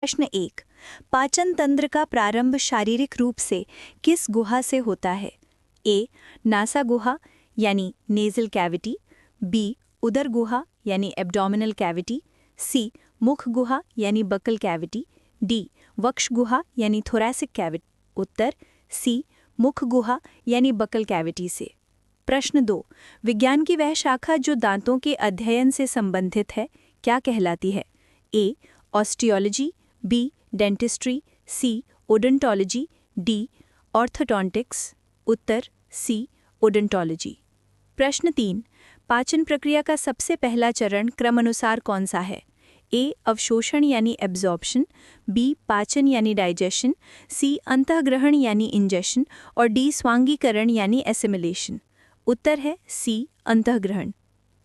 प्रश्न 1। पाचन तंत्र का प्रारंभ शारीरिक रूप से किस गुहा से होता है? ए नासा गुहा यानी नेजल कैविटी, बी उदर गुहा यानी एब्डोमिनल कैविटी, सी मुख गुहा यानी बकल कैविटी, डी वक्ष गुहा यानी थोरैसिक कैविटी। उत्तर सी मुख गुहा यानी बकल कैविटी से। प्रश्न 2। विज्ञान की वह शाखा जो दांतों के अध्ययन से संबंधित है क्या कहलाती है? ए ऑस्टियोलॉजी, बी डेंटिस्ट्री, सी ओडोंटोलॉजी, डी ऑर्थोडोंटिक्स। उत्तर सी ओडोंटोलॉजी। प्रश्न 3। पाचन प्रक्रिया का सबसे पहला चरण क्रमानुसार कौन सा है? ए अवशोषण यानी एब्जॉर्प्शन, बी पाचन यानी डाइजेशन, सी अंतःग्रहण यानी इंजेशन और डी स्वांगीकरण यानी एसिमिलेशन। उत्तर है सी अंतःग्रहण।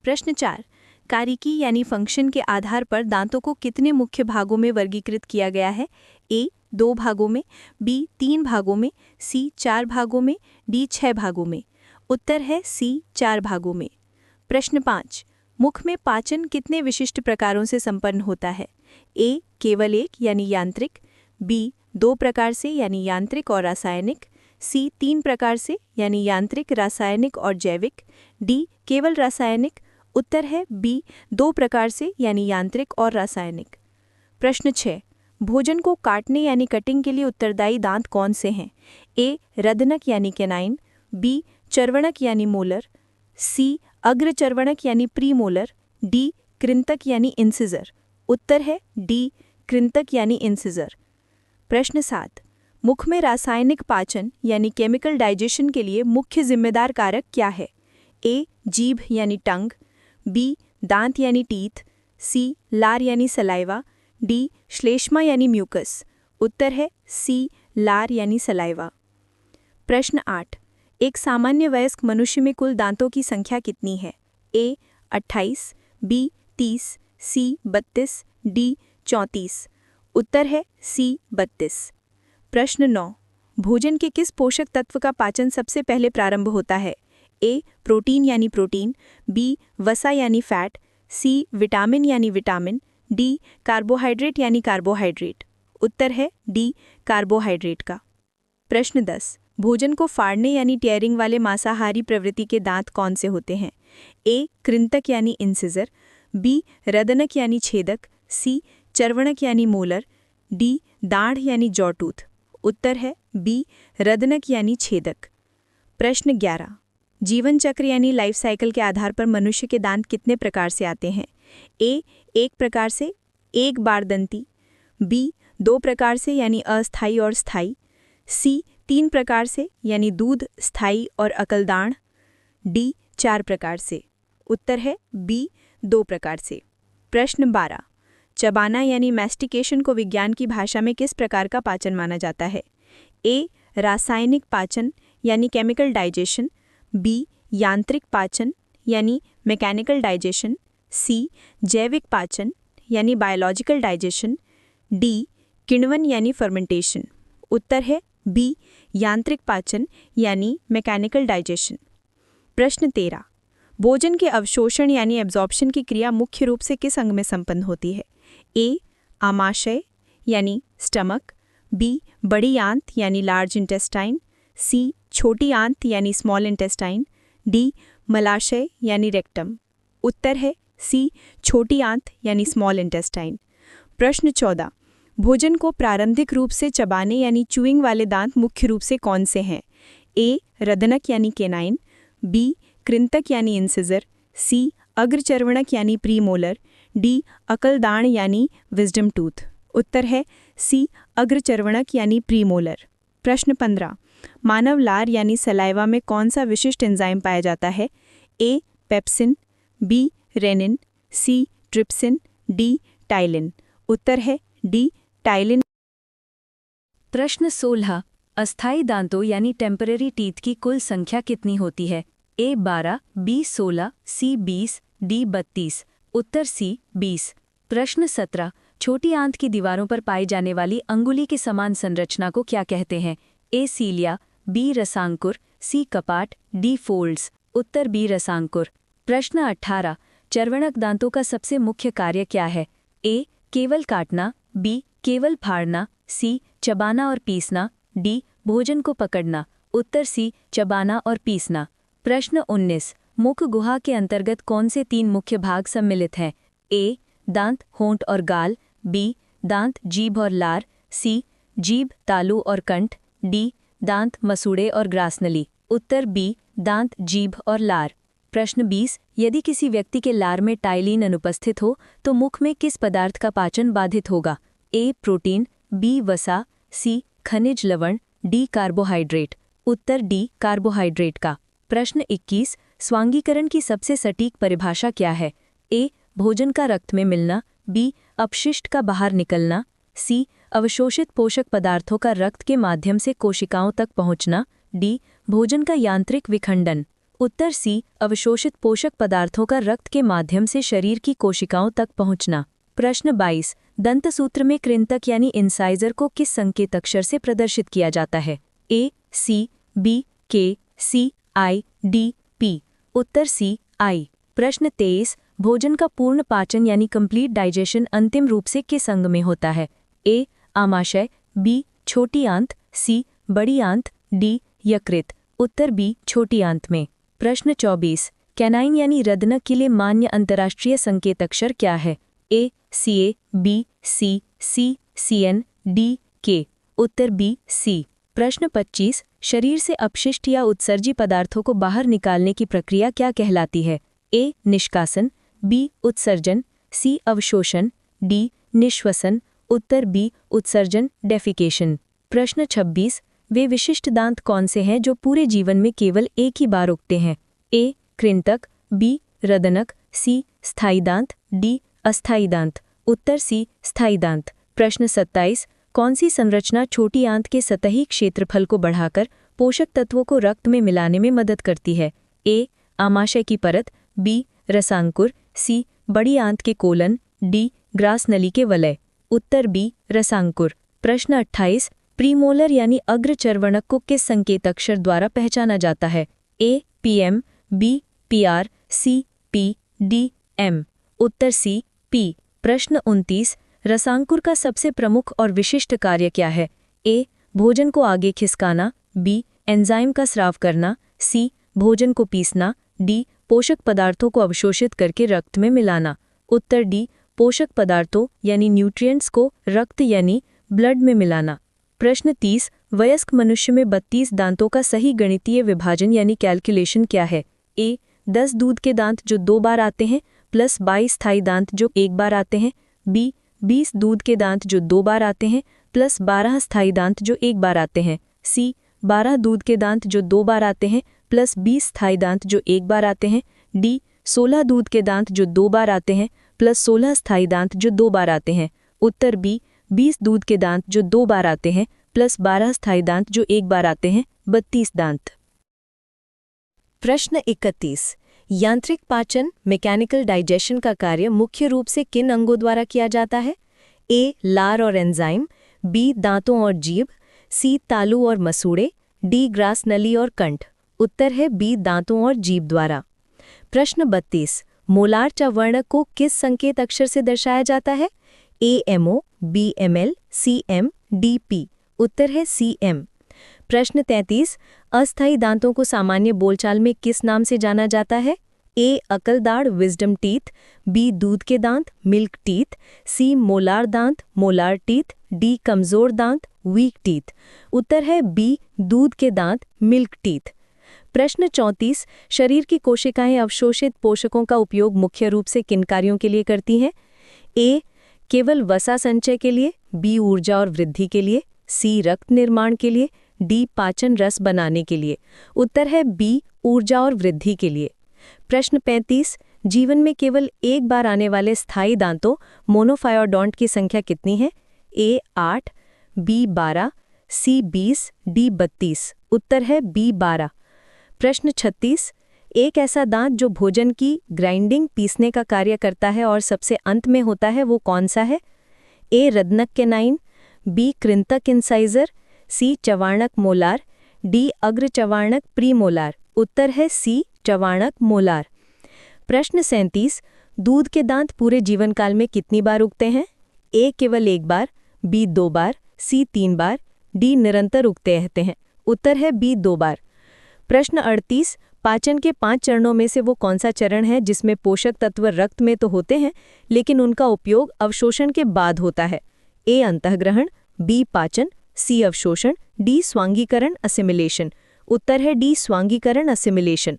प्रश्न 4। कारिकी यानी फंक्शन के आधार पर दांतों को कितने मुख्य भागों में वर्गीकृत किया गया है? ए 2 भागों में, बी 3 भागों में, सी 4 भागों में, डी 6 भागों में। उत्तर है सी 4 भागों में। प्रश्न 5। मुख में पाचन कितने विशिष्ट प्रकारों से संपन्न होता है? ए केवल एक यानी यांत्रिक, बी 2 प्रकार से यानी यांत्रिक और रासायनिक, सी 3 प्रकार से यानी यांत्रिक, रासायनिक और जैविक, डी केवल रासायनिक। उत्तर है बी 2 प्रकार से यानी यांत्रिक और रासायनिक। प्रश्न 6। भोजन को काटने यानी कटिंग के लिए उत्तरदायी दांत कौन से हैं? ए रदनक यानी कैनाइन, बी चर्वणक यानी मोलर, सी अग्रचर्वणक यानी प्रीमोलर, डी कृंतक यानी इंसिजर। उत्तर है डी कृंतक यानी इंसिजर। प्रश्न 7। मुख में रासायनिक पाचन यानी केमिकल डाइजेशन के लिए मुख्य जिम्मेदार कारक क्या है? ए जीभ यानी टंग, बी दांत यानी टीथ, सी लार यानी सलाइवा, डी श्लेष्मा यानी म्यूकस। उत्तर है सी लार यानी सलाइवा। प्रश्न 8। एक सामान्य वयस्क मनुष्य में कुल दांतों की संख्या कितनी है? ए 28, बी 30, सी 32, डी 34। उत्तर है सी 32। प्रश्न 9। भोजन के किस पोषक तत्व का पाचन सबसे पहले प्रारंभ होता है? ए प्रोटीन यानी प्रोटीन, बी वसा यानी फैट, सी विटामिन यानी विटामिन, डी कार्बोहाइड्रेट यानी कार्बोहाइड्रेट। उत्तर है डी कार्बोहाइड्रेट का। प्रश्न 10। भोजन को फाड़ने यानी टेयरिंग वाले मांसाहारी प्रवृत्ति के दांत कौन से होते हैं? ए कृंतक यानी इंसिजर, बी रदनक यानी छेदक, सी चर्वणक यानी मोलर, डी दाढ़ यानी जॉटूथ। उत्तर है बी रदनक यानी छेदक। प्रश्न 11। जीवन चक्र यानी लाइफ साइकिल के आधार पर मनुष्य के दांत कितने प्रकार से आते हैं? ए 1 प्रकार से एक बार दंती, बी 2 प्रकार से यानी अस्थाई और स्थाई, सी 3 प्रकार से यानी दूध स्थाई और अकलदाण, डी 4 प्रकार से। उत्तर है बी 2 प्रकार से। प्रश्न 12। चबाना यानी मैस्टिकेशन को विज्ञान की भाषा में किस प्रकार का पाचन माना जाता है? ए रासायनिक पाचन यानी केमिकल डाइजेशन, बी यांत्रिक पाचन यानी मैकेनिकल डाइजेशन, सी जैविक पाचन यानी बायोलॉजिकल डाइजेशन, डी किण्वन यानी फर्मेंटेशन। उत्तर है बी यांत्रिक पाचन यानी मैकेनिकल डाइजेशन। प्रश्न 13। भोजन के अवशोषण यानी एब्जॉर्प्शन की क्रिया मुख्य रूप से किस अंग में संपन्न होती है? ए आमाशय यानी स्टमक, बी बड़ी आंत यानी लार्ज इंटेस्टाइन, सी छोटी आंत यानी स्मॉल इंटेस्टाइन, डी मलाशय यानी रेक्टम। उत्तर है सी छोटी आंत यानी स्मॉल इंटेस्टाइन। प्रश्न 14। भोजन को प्रारंभिक रूप से चबाने यानी च्यूइंग वाले दांत मुख्य रूप से कौन से हैं? ए रदनक यानी केनाइन, बी कृंतक यानी इंसिजर, सी अग्रचर्वणक यानी प्रीमोलर, डी अकलदाण यानी विजडम टूथ। उत्तर है सी अग्रचर्वणक यानी प्रीमोलर। प्रश्न 15। मानव लार यानी सलाइवा में कौन सा विशिष्ट एंजाइम पाया जाता है? ए पेप्सिन, बी रेनिन, सी ट्रिप्सिन, डी टाइलिन। उत्तर है डी टाइलिन। प्रश्न 16। अस्थायी दांतों यानी टेम्पररी टीथ की कुल संख्या कितनी होती है? ए 12, बी 16, सी 20, डी 32। उत्तर सी 20। प्रश्न 17। छोटी आंत की दीवारों पर पाई जाने वाली अंगुली के समान संरचना को क्या कहते हैं? ए सीलिया, बी रसांकुर, सी कपाट, डी फोल्ड्स। उत्तर बी रसांकुर। प्रश्न 18। चर्वणक दांतों का सबसे मुख्य कार्य क्या है? ए केवल काटना, बी केवल फाड़ना, सी चबाना और पीसना, डी भोजन को पकड़ना। उत्तर सी चबाना और पीसना। प्रश्न 19 मुख गुहा के अंतर्गत कौन से 3 मुख्य भाग सम्मिलित हैं? ए दांत, होंठ और गाल, बी दांत, जीभ और लार, सी जीभ, तालू और कंठ, डी दांत, मसूड़े और ग्रासनली। उत्तर बी दांत, जीभ और लार। प्रश्न 20 यदि किसी व्यक्ति के लार में टाइलिन अनुपस्थित हो तो मुख में किस पदार्थ का पाचन बाधित होगा? ए प्रोटीन, बी वसा, सी खनिज लवण, डी कार्बोहाइड्रेट। उत्तर डी कार्बोहाइड्रेट का। प्रश्न 21 स्वांगीकरण की सबसे सटीक परिभाषा क्या है? ए भोजन का रक्त में मिलना, बी अपशिष्ट का बाहर निकलना, सी अवशोषित पोषक पदार्थों का रक्त के माध्यम से कोशिकाओं तक पहुंचना, डी भोजन का यांत्रिक विखंडन। उत्तर सी अवशोषित पोषक पदार्थों का रक्त के माध्यम से शरीर की कोशिकाओं तक पहुंचना। प्रश्न 22 दंतसूत्र में कृंतक यानी इंसाइजर को किस संकेत अक्षर से प्रदर्शित किया जाता है? ए सी, बी के, सी आई, डी पी। उत्तर सी आई। प्रश्न 23 भोजन का पूर्ण पाचन यानी कंप्लीट डाइजेशन अंतिम रूप से किस अंग में होता है? ए आमाशय, बी छोटी आंत, सी बड़ी आंत, डी यकृत। उत्तर बी छोटी आंत में। प्रश्न 24 कैनाइन यानी रदनक के लिए मान्य अंतर्राष्ट्रीय संकेत अक्षर क्या है? ए सी ए, बी सी, सी सी एन, डी के। उत्तर बी सी। प्रश्न 25 शरीर से अपशिष्ट या उत्सर्जी पदार्थों को बाहर निकालने की प्रक्रिया क्या कहलाती है? ए निष्कासन, बी उत्सर्जन, सी अवशोषण, डी निश्वसन। उत्तर बी उत्सर्जन डेफिकेशन। प्रश्न 26 वे विशिष्ट दांत कौन से हैं जो पूरे जीवन में केवल एक ही बार उगते हैं? ए कृंतक, बी रदनक, सी स्थायी दांत, डी अस्थायी दांत। उत्तर सी स्थायी दांत। प्रश्न 27 कौन सी संरचना छोटी आंत के सतही क्षेत्रफल को बढ़ाकर पोषक तत्वों को रक्त में मिलाने में मदद करती है? ए आमाशय की परत, बी रसांकुर, सी बड़ी आंत के कोलन, डी ग्रासनली के वलय। उत्तर बी रसांकुर। प्रश्न 28 प्रीमोलर यानी अग्रचर्वणक को किस संकेत अक्षर द्वारा पहचाना जाता है? A PM, B PR, C P, D M. उत्तर सी पी। प्रश्न 29 रसांकुर का सबसे प्रमुख और विशिष्ट कार्य क्या है? ए भोजन को आगे खिसकाना, बी एंजाइम का स्राव करना, सी भोजन को पीसना, डी पोषक पदार्थों को अवशोषित करके रक्त में मिलाना। उत्तर डी पोषक पदार्थों यानी न्यूट्रिएंट्स को रक्त यानी ब्लड में मिलाना। प्रश्न 30 वयस्क मनुष्य में 32 दांतों का सही गणितीय विभाजन यानी कैलकुलेशन क्या है? ए 10 दूध के दांत जो 2 बार आते हैं प्लस 22 स्थायी दांत जो 1 बार आते हैं, बी 20 दूध के दांत जो 2 बार आते हैं प्लस 12 स्थायी दांत जो 1 बार आते हैं, सी 12 दूध के दांत जो 2 बार आते हैं प्लस 20 स्थायी दांत जो 1 बार आते हैं, डी 16 दूध के दांत जो 2 बार आते हैं प्लस 16 स्थायी दांत जो 2 बार आते हैं। उत्तर बी 20 दूध के दांत जो 2 बार आते हैं प्लस 12 स्थायी दांत जो 1 बार आते हैं, 32 दांत। प्रश्न 31 यांत्रिक पाचन मैकेनिकल डाइजेशन का कार्य मुख्य रूप से किन अंगों द्वारा किया जाता है? ए लार और एंजाइम, बी दांतों और जीभ, सी तालू और मसूड़े, डी ग्रासनली और कंठ। उत्तर है बी दांतों और जीभ द्वारा। प्रश्न 32 मोलार चवर्णक को किस संकेत अक्षर से दर्शाया जाता है? A MO, B ML, C M, D P. उत्तर है सी एम। प्रश्न 33 अस्थायी दांतों को सामान्य बोलचाल में किस नाम से जाना जाता है? ए अकलदाढ़ विजडम टीथ, बी दूध के दांत मिल्क टीथ, सी मोलार दांत मोलार टीथ, डी कमजोर दांत वीक टीथ। उत्तर है बी दूध के दांत मिल्क टीथ। प्रश्न 34 शरीर की कोशिकाएं अवशोषित पोषकों का उपयोग मुख्य रूप से किन कार्यों के लिए करती हैं? ए केवल वसा संचय के लिए, बी ऊर्जा और वृद्धि के लिए, सी रक्त निर्माण के लिए, डी पाचन रस बनाने के लिए। उत्तर है बी ऊर्जा और वृद्धि के लिए। प्रश्न 35 जीवन में केवल एक बार आने वाले स्थायी दांतों मोनोफायोडोंट की संख्या कितनी है? ए 8, बी 12, सी 20, डी 32। उत्तर है बी 12। प्रश्न 36 एक ऐसा दांत जो भोजन की ग्राइंडिंग पीसने का कार्य करता है और सबसे अंत में होता है वो कौन सा है? ए रदनक कैनाइन, बी कृंतक इंसाइजर, सी चवाणक मोलार, डी अग्र चवाणक प्रीमोलार। उत्तर है सी चवाणक मोलार। प्रश्न 37 दूध के दांत पूरे जीवन काल में कितनी बार उगते हैं? ए केवल एक बार, बी 2 बार, सी 3 बार, डी निरंतर उगते रहते हैं। उत्तर है बी 2 बार। प्रश्न 38, पाचन के 5 चरणों में से वो कौन सा चरण है जिसमें पोषक तत्व रक्त में तो होते हैं लेकिन उनका उपयोग अवशोषण के बाद होता है? ए अंतःग्रहण, बी पाचन, सी अवशोषण, डी स्वांगीकरण असिमिलेशन। उत्तर है डी स्वांगीकरण असिमिलेशन।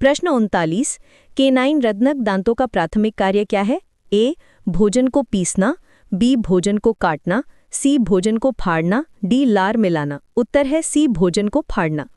प्रश्न 39, केनाइन रत्नक दांतों का प्राथमिक कार्य क्या है? ए भोजन को पीसना, बी भोजन को काटना, सी भोजन को फाड़ना, डी लार मिलाना। उत्तर है सी भोजन को फाड़ना।